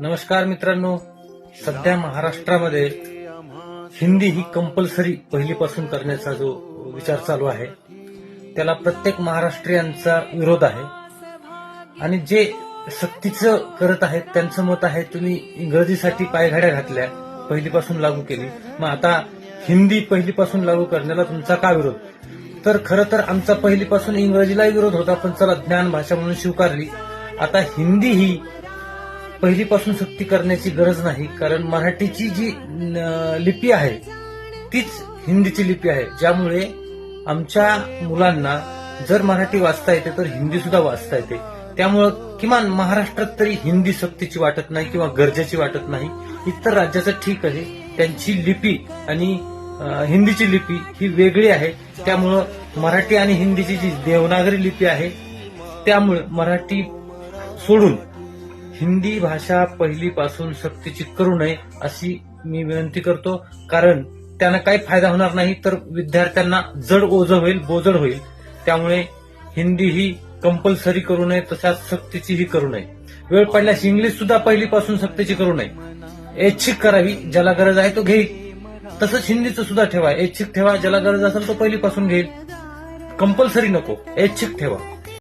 नमस्कार मित्रांनो, सध्या महाराष्ट्रामध्ये हिंदी ही कंपल्सरी पहिलीपासून करण्याचा जो विचार चालू आहे त्याला प्रत्येक महाराष्ट्रीयांचा विरोध आहे आणि जे सक्तीचं करत आहेत त्यांचं मत आहे तुम्ही इंग्रजीसाठी पायघड्या घातल्या, पहिलीपासून लागू केली, मग आता हिंदी पहिलीपासून लागू करण्याला तुमचा का विरोध? तर खरं तर आमचा पहिलीपासून इंग्रजीलाही विरोध होता, पण चला ज्ञान भाषा म्हणून स्वीकारली. आता हिंदी ही पहिलीपासून सक्ती करण्याची गरज नाही, कारण मराठीची जी लिपी आहे तीच हिंदीची लिपी आहे, ज्यामुळे आमच्या मुलांना जर मराठी वाचता येते तर हिंदी सुद्धा वाचता येते. त्यामुळं किमान महाराष्ट्रात तरी हिंदी सक्तीची वाटत नाही किंवा गरजेची वाटत नाही. इतर राज्याचं ठीक आहे, त्यांची लिपी आणि हिंदीची लिपी ही वेगळी आहे. त्यामुळं मराठी आणि हिंदीची जी देवनागरी लिपी आहे त्यामुळे मराठी सोडून हिंदी भाषा पहिलीपासून सक्तीची करू नये अशी मी विनंती करतो. कारण त्यांना काही फायदा होणार नाही, तर विद्यार्थ्यांना जड ओझं होईल, बोजड होईल. त्यामुळे हिंदी ही कंपल्सरी करू नये, तशाच सक्तीचीही करू नये. वेळ पडल्यास इंग्लिश सुद्धा पहिलीपासून सक्तीची करू नये, ऐच्छिक करावी. ज्याला गरज आहे तो घेईल. तसंच हिंदीचं सुद्धा ठेवा, ऐच्छिक ठेवा. ज्याला गरज असेल तो पहिलीपासून घेईल. कंपल्सरी नको, ऐच्छिक ठेवा.